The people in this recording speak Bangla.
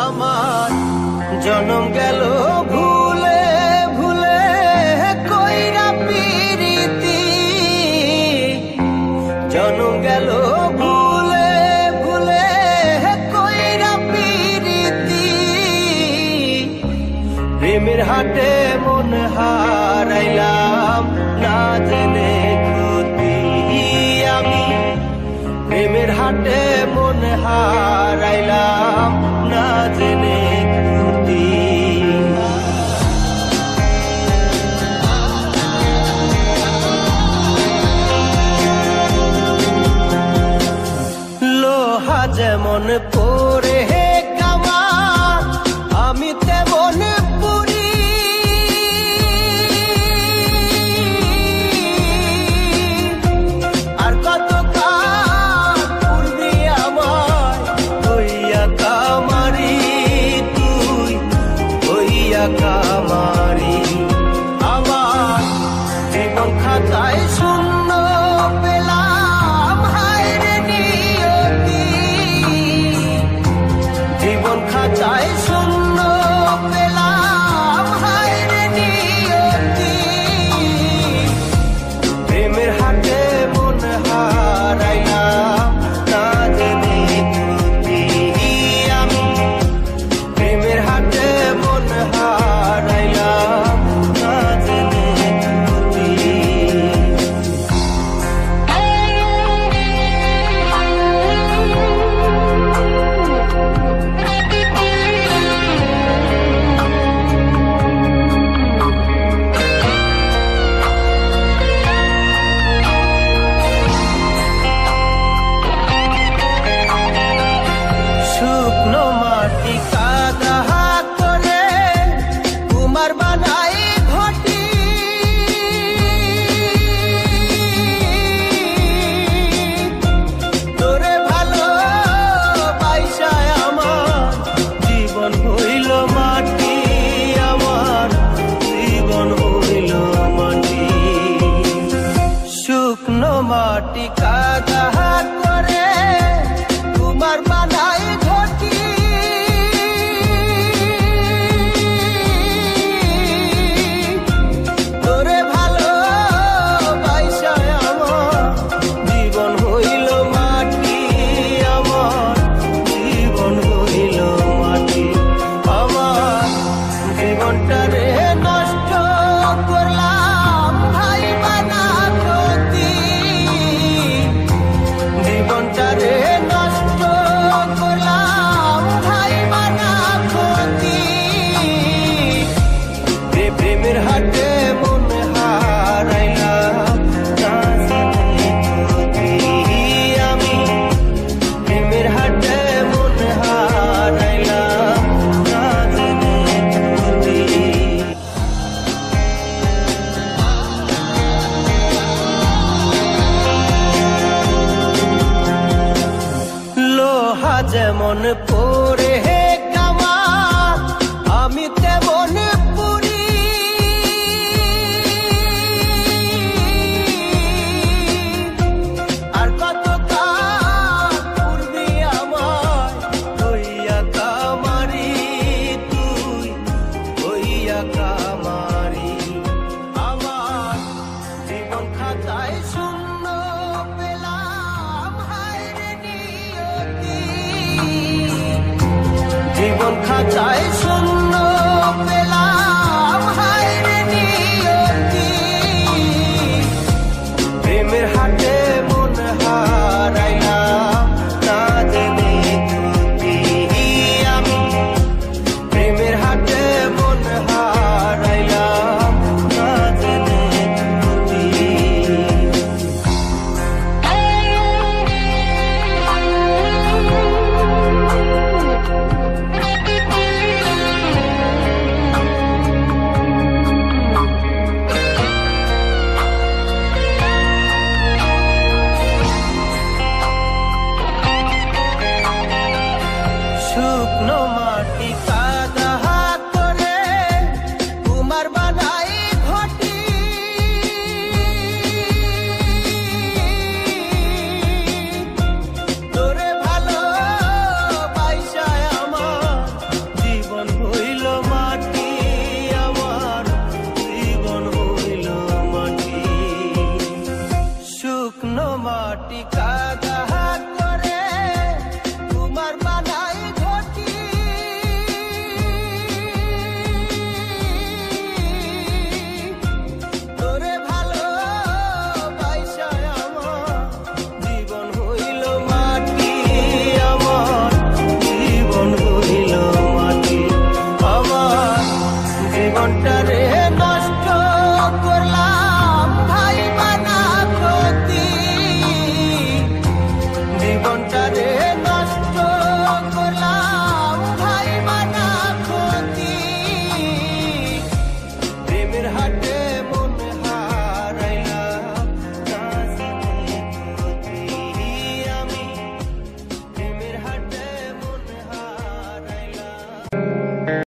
আমার জনম গেল ভুলে ভুলে কইরা পিরিতি, জনম গেল ভুলে ভুলে কইরা পিরিতি। প্রেমের হাটে মন হারাইলাম না জেনে ক্ষতি আমি, প্রেমের হাটে মন হারাইলাম না জেনে ক্ষতি। লোহা যেমন পরে কামা আমি তেমন পুরি, আর কত কাল পূর্বে আমার হইয়া কামারি, তুই হইয়া কামারি। আমার জীবন খাতায় শূন্য পেলাম হায়রে নিয়তি, জীবন খাতায় শূন্য পেলাম হায়রে নিয়তি। প্রেমের হাটে মন হারাইলাম না জেনে ক্ষতি আমি, প্রেমের হাটে মন হারাইলাম না জেনে ক্ষতি। শুকনো মাটি কাদা করে কুমার বানাই ঘটি, তোরে ভালো বাইসায় আমার জীবন হইল মাটি, আমার জীবন হইল মাটি। শুকনো মাটি কাদা করে কুমার বানাই ঘটি, তোরে ভালো বাইসায় আমার জীবন হইল মাটি, আমার জীবন হইল মাটি। আমার জীবনটারে নষ্ট করলাম ভাই বানা ক্ষতি, জীবনটারে নষ্ট করলাম ভাই বানা ক্ষতি। প্রেমের হাটে মন হারাইলাম না জেনে ক্ষতি আমি, প্রেমের হাটে মন হারাইলাম না জেনে ক্ষতি। লোহা যেমন পরে কামা আমি তেমন পুরি, আর কত কাল পূর্বে আমার হইয়া কামারি, তুই হইয়া কামারি। আমার জীবন খাতায় শূন্য পেলাম হায়রে নিয়তি, জীবন খাতায় শূন্য পেলাম হায়রে নিয়তি। প্রেমের হাটে মন হারাইলাম না জেনে ক্ষতি আমি, প্রেমের হাটে মন হারাইলাম না জেনে ক্ষতি। শুকনো